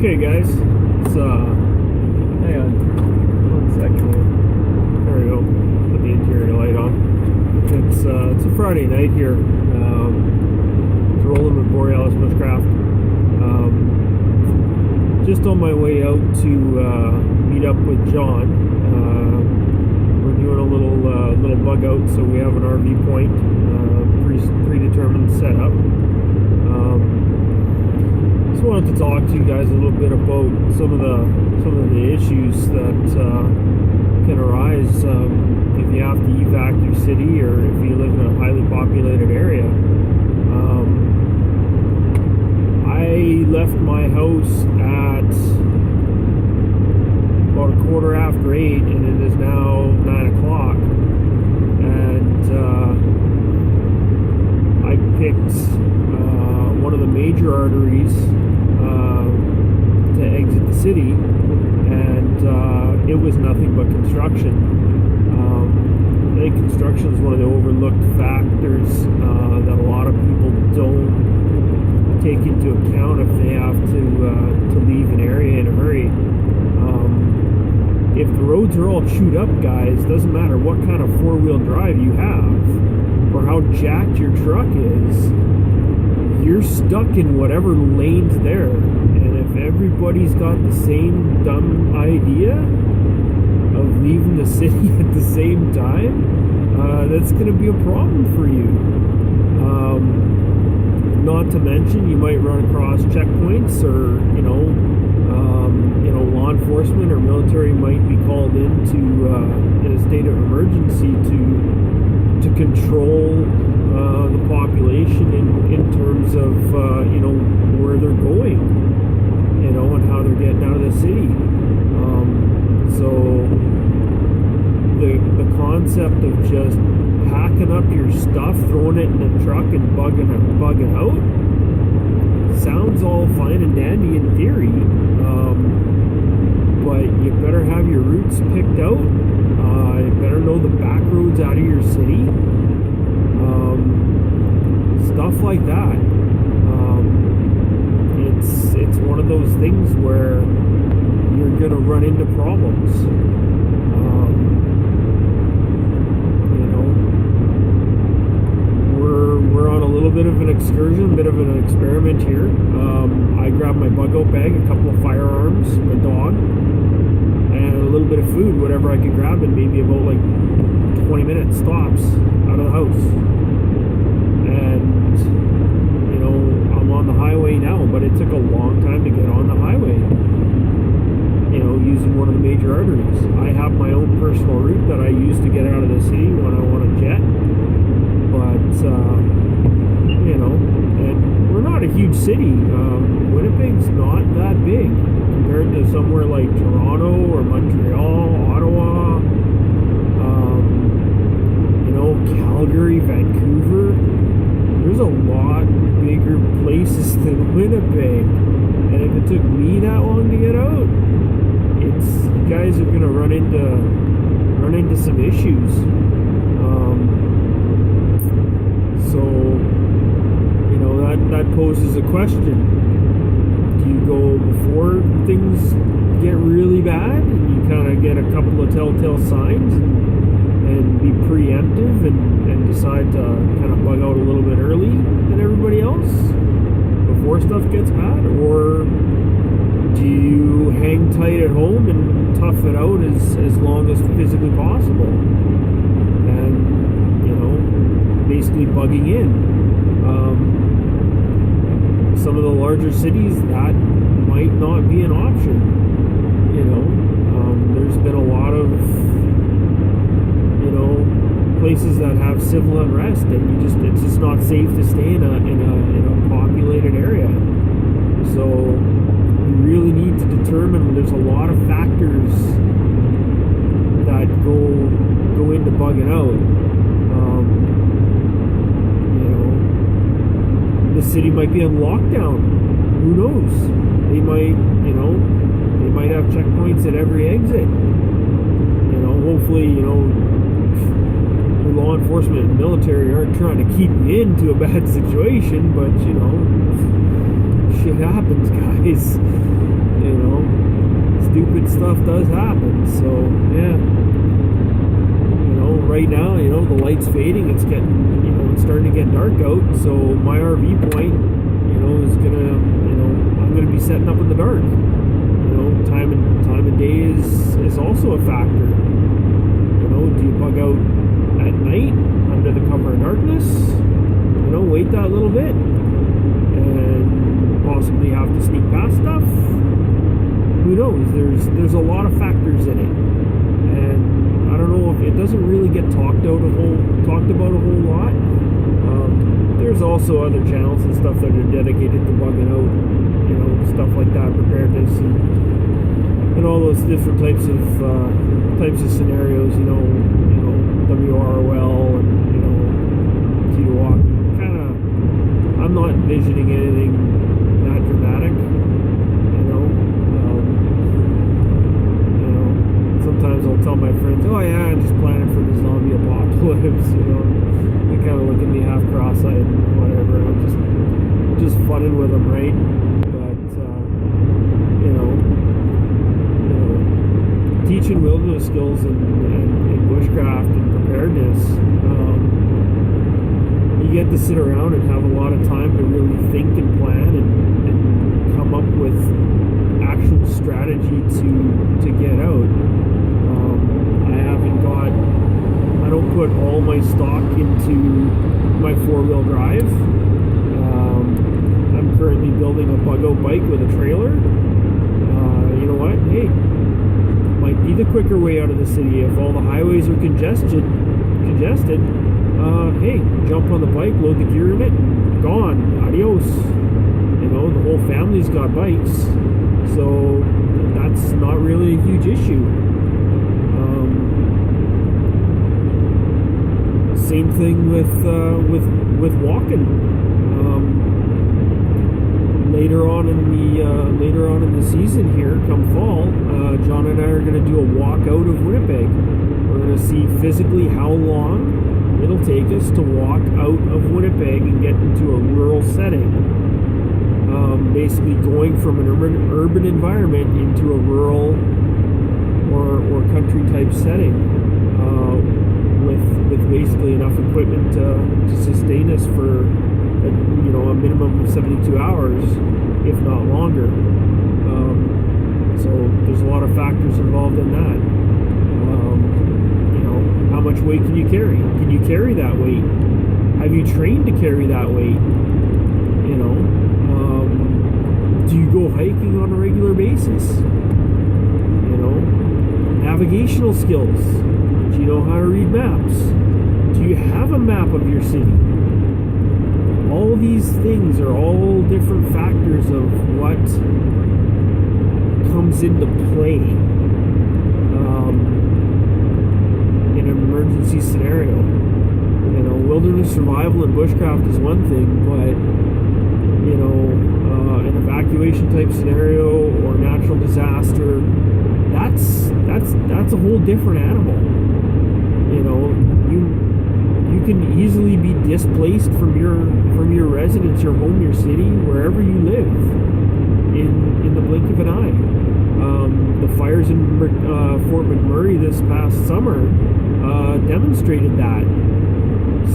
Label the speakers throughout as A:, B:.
A: Okay, guys. It's hang on 1 second. There we go. Put the interior light on. It's a Friday night here. It's rolling with Borealis Bushcraft. Just on my way out to meet up with John. We're doing a little bug out, so we have an RV point, predetermined setup. Just wanted to talk to you guys a little bit about some of the issues that can arise if you have to evac your city or if you live in a highly populated area. I left my house at about 8:15, and it is now 9 o'clock. And I picked one of the major arteries to exit the city, and it was nothing but construction. I think construction is one of the overlooked factors that a lot of people don't take into account if they have to leave an area in a hurry. If the roads are all chewed up, guys, doesn't matter what kind of four-wheel drive you have or how jacked your truck is, you're stuck in whatever lane's there. And if everybody's got the same dumb idea of leaving the city at the same time, that's going to be a problem for you. Not to mention, you might run across checkpoints, or law enforcement or military might be called into in a state of emergency to control the population in terms of where they're going, and how they're getting out of the city. So the concept of just packing up your stuff, throwing it in a truck, and bugging out sounds all fine and dandy in theory, but you better have your routes picked out. You better know the back roads out of your city, stuff like that. It's one of those things where you're gonna run into problems. We're on a little bit of an excursion, a bit of an experiment here. I grabbed my bug out bag, a couple of firearms, my dog, and a little bit of food, whatever I could grab in maybe about 20-minute stops out of the house. And I'm on the highway now, but it took a long time to get on the highway, using one of the major arteries. I have my own personal route that I use to get out of the city when I want to jet, but and we're not a huge city. Winnipeg's not that big compared to somewhere like Toronto or Montreal, Ottawa, Calgary, Vancouver. There's a lot bigger places than Winnipeg, and if it took me that long to get out, you guys are gonna run into some issues. So that poses a question. Do you go before things get really bad and you kind of get a couple of telltale signs and be preemptive and decide to kind of bug out a little bit early than everybody else before stuff gets bad? Or do you hang tight at home and tough it out as long as physically possible and basically bugging in? Some of the larger cities, that might not be an option. There's been a lot of places that have civil unrest, and it's just not safe to stay in a populated area. So you really need to determine. There's a lot of factors that go into bugging out. The city might be on lockdown. Who knows? They might have checkpoints at every exit. Hopefully, the law enforcement and military aren't trying to keep you into a bad situation, but shit happens, guys. You know, stupid stuff does happen. So yeah, you know, right now, you know, the light's fading. It's getting, you know, it's starting to get dark out. So my RV point, you know, is gonna, you know, I'm gonna be setting up in the dark. You know, time of day is also a factor. You know, do you bug out at night under the cover of darkness? You know, wait that little bit and possibly have to sneak past stuff. Who knows? There's a lot of factors in it, and I don't know if it doesn't really get talked about a whole lot. There's also other channels and stuff that are dedicated to bugging out, you know, stuff like that, preparedness and all those different types of scenarios. You know, WROL and, you know, Kiwaki. Kind of, I'm not envisioning anything that dramatic. Sometimes I'll tell my friends, oh yeah, I'm just planning for the zombie apocalypse, you know. They kind of look at me half cross-eyed and whatever. I'm just funning with them, right? But you know, teaching wilderness skills and bushcraft and preparedness, you get to sit around and have a lot of time to really think and plan and come up with actual strategy to get out. I don't put all my stock into my 4-wheel drive. I'm currently building a bug-out bike with a trailer. You know what? Hey, might be the quicker way out of the city if all the highways are congested. Hey, jump on the bike, load the gear in it, gone. Adios. You know, the whole family's got bikes, so that's not really a huge issue. Same thing with walking. Later on in the season here, come fall, John and I are going to do a walk out of Winnipeg. We're going to see physically how long it'll take us to walk out of Winnipeg and get into a rural setting. Basically going from an urban environment into a rural or country type setting, with basically enough equipment to sustain us for a minimum of 72 hours, if not longer. So there's a lot of factors involved in that. How much weight can you carry? Can you carry that weight? Have you trained to carry that weight? You know, do you go hiking on a regular basis? You know, navigational skills. Do you know how to read maps? Do you have a map of your city? All these things are all different factors of what comes into play in an emergency scenario. You know, wilderness survival and bushcraft is one thing, but you know, an evacuation type scenario or natural disaster, that's a whole different animal. You know, you can easily be displaced from your residence, your home, your city, wherever you live, in the blink of an eye. The fires in Fort McMurray this past summer demonstrated that.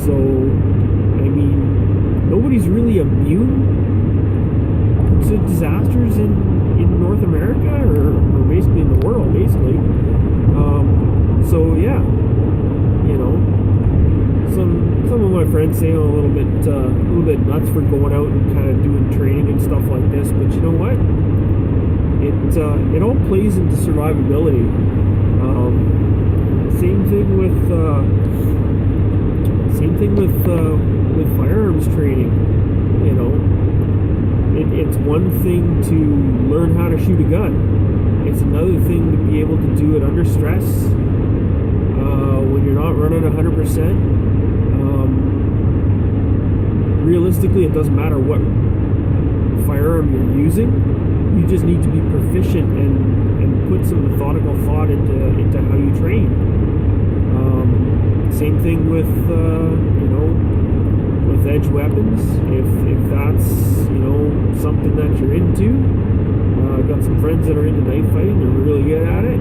A: So, I mean, nobody's really immune to disasters in North America or basically in the world, basically. So yeah, you know, some of my friends say I'm a little bit nuts for going out and kind of doing training and stuff like this, but you know what? It all plays into survivability. Same thing with firearms training. You know, it's one thing to learn how to shoot a gun. It's another thing to be able to do it under stress, when you're not running 100%. Realistically, it doesn't matter what firearm you're using. You just need to be proficient and put some methodical thought into how you train. Same thing with with edge weapons. If that's something that you're into, got some friends that are into knife fighting. They're really good at it.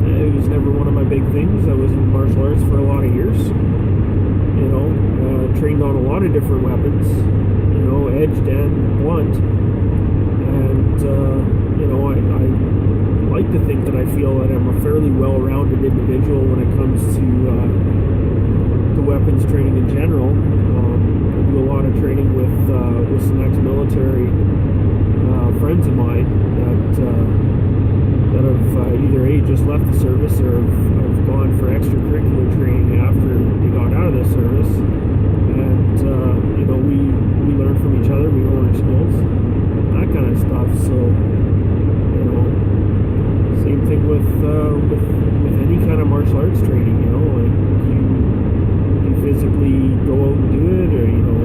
A: It was never one of my big things. I was in martial arts for a lot of years. You know, trained on a lot of different weapons. You know, edged and blunt. And you know, I like to think that I feel that I'm a fairly well-rounded individual when it comes to weapons training in general. I do a lot of training with some ex-military friends of mine that have either just left the service or have gone for extracurricular training after they got out of the service. And you know, we learn from each other, we hone our skills, that kind of stuff. So you know, same thing with any kind of martial arts training. You know, like you physically go out and do it, or you know,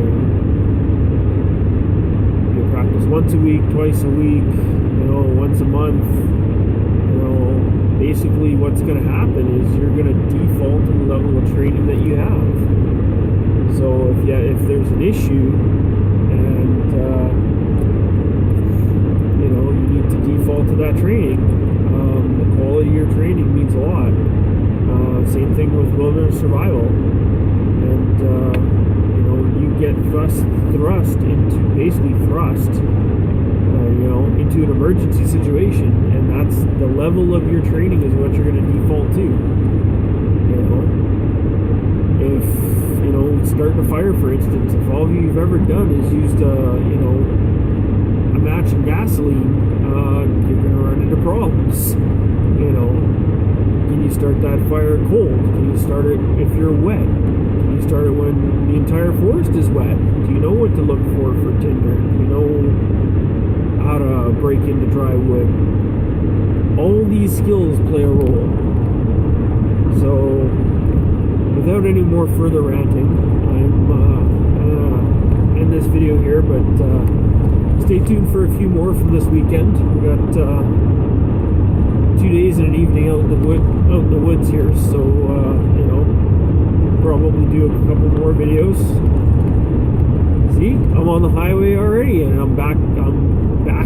A: you practice once a week, twice a week, you know, once a month. You know, basically what's going to happen is you're going to default to the level of training that you have. So if there's an issue and you know, you need to default to that training, the quality of your training means a lot. Same thing with wilderness survival. And you know, you get thrust into you know, into an emergency situation, and that's the level of your training is what you're going to default to. You know, if you know, starting a fire, for instance, if all you've ever done is used you know, a match and gasoline, you're going to run into problems. You know, can you start that fire cold? Can you start it if you're wet? Can you start it when the entire forest is wet? Do you know what to look for tinder? Do you know how to break into dry wood? All these skills play a role. So, without any more further ranting, I'm gonna end this video here, but stay tuned for a few more from this weekend. We got 2 days and an evening out in the woods here, so you know, probably do a couple more videos. See, I'm on the highway already, and I'm back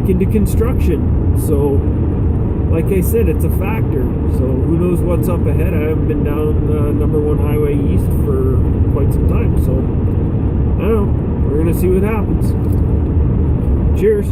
A: into construction. So, like I said, it's a factor. So who knows what's up ahead? I haven't been down number 1 highway east for quite some time. So I don't know. We're gonna see what happens. Cheers.